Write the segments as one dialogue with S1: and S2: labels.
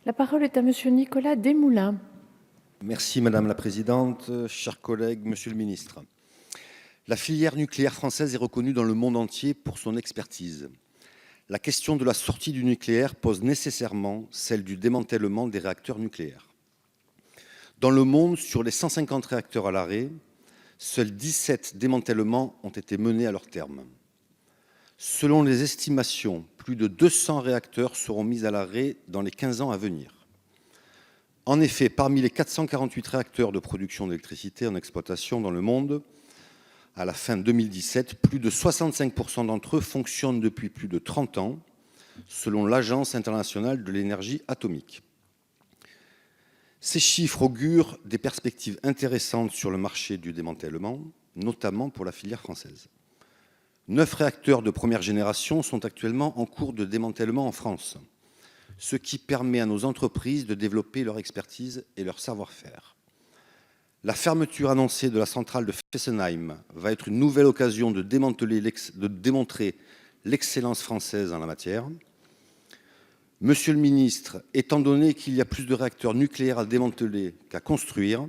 S1: La parole est à Monsieur Nicolas Desmoulins.
S2: Merci Madame la Présidente, chers collègues, Monsieur le Ministre. La filière nucléaire française est reconnue dans le monde entier pour son expertise. La question de la sortie du nucléaire pose nécessairement celle du démantèlement des réacteurs nucléaires. Dans le monde, sur les 150 réacteurs à l'arrêt, seuls 17 démantèlements ont été menés à leur terme. Selon les estimations, plus de 200 réacteurs seront mis à l'arrêt dans les 15 ans à venir. En effet, parmi les 448 réacteurs de production d'électricité en exploitation dans le monde, à la fin 2017, plus de 65% d'entre eux fonctionnent depuis plus de 30 ans, selon l'Agence internationale de l'énergie atomique. Ces chiffres augurent des perspectives intéressantes sur le marché du démantèlement, notamment pour la filière française. 9 réacteurs de première génération sont actuellement en cours de démantèlement en France, ce qui permet à nos entreprises de développer leur expertise et leur savoir-faire. La fermeture annoncée de la centrale de Fessenheim va être une nouvelle occasion de démontrer l'excellence française en la matière. Monsieur le ministre, étant donné qu'il y a plus de réacteurs nucléaires à démanteler qu'à construire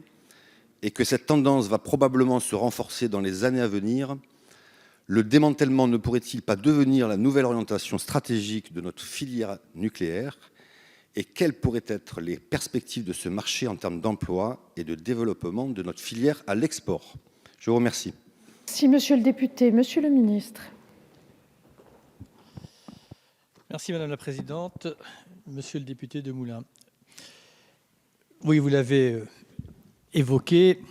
S2: et que cette tendance va probablement se renforcer dans les années à venir, le démantèlement ne pourrait-il pas devenir la nouvelle orientation stratégique de notre filière nucléaire? Et quelles pourraient être les perspectives de ce marché en termes d'emploi et de développement de notre filière à l'export? Je vous remercie.
S1: Merci, Monsieur le député. Monsieur le ministre.
S3: Merci Madame la Présidente. Monsieur le député Desmoulins. Oui, vous l'avez évoqué,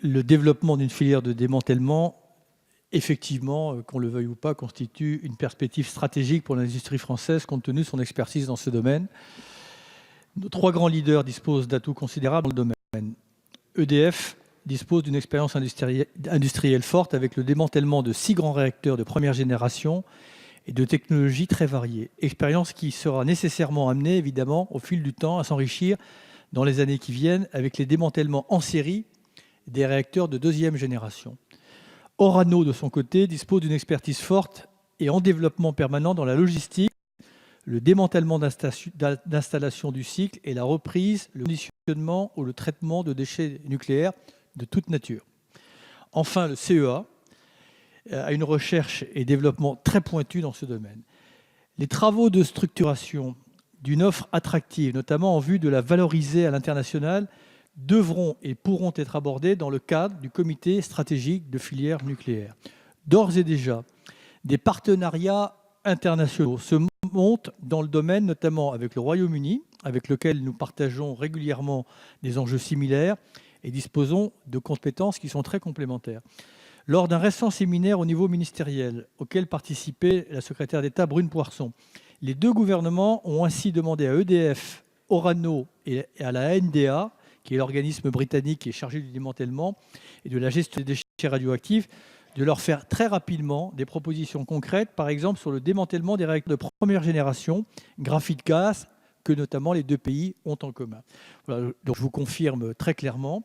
S3: le développement d'une filière de démantèlement, effectivement, qu'on le veuille ou pas, constitue une perspective stratégique pour l'industrie française compte tenu de son expertise dans ce domaine. Nos 3 grands leaders disposent d'atouts considérables dans le domaine. EDF dispose d'une expérience industrielle forte avec le démantèlement de 6 grands réacteurs de première génération et de technologies très variées. Expérience qui sera nécessairement amenée, évidemment, au fil du temps, à s'enrichir dans les années qui viennent avec les démantèlements en série des réacteurs de 2e génération. Orano, de son côté, dispose d'une expertise forte et en développement permanent dans la logistique, le démantèlement d'installations du cycle et la reprise, le conditionnement ou le traitement de déchets nucléaires de toute nature. Enfin, le CEA a une recherche et développement très pointu dans ce domaine. Les travaux de structuration d'une offre attractive, notamment en vue de la valoriser à l'international, devront et pourront être abordés dans le cadre du comité stratégique de filière nucléaire. D'ores et déjà, des partenariats internationaux se montent dans le domaine, notamment avec le Royaume-Uni, avec lequel nous partageons régulièrement des enjeux similaires et disposons de compétences qui sont très complémentaires. Lors d'un récent séminaire au niveau ministériel, auquel participait la secrétaire d'État Brune Poirson, les 2 gouvernements ont ainsi demandé à EDF, Orano et à la ANDA, qui est l'organisme britannique qui est chargé du démantèlement et de la gestion des déchets radioactifs, de leur faire très rapidement des propositions concrètes, par exemple sur le démantèlement des réacteurs de première génération, graphite-gaz, que notamment les 2 pays ont en commun. Voilà, donc je vous confirme très clairement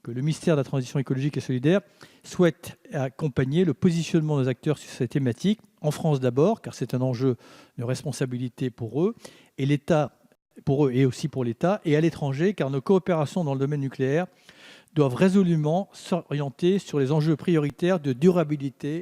S3: que le ministère de la Transition écologique et solidaire souhaite accompagner le positionnement des acteurs sur cette thématique, en France d'abord, car c'est un enjeu de responsabilité pour eux, et l'État, pour eux et aussi pour l'État, et à l'étranger, car nos coopérations dans le domaine nucléaire doivent résolument s'orienter sur les enjeux prioritaires de durabilité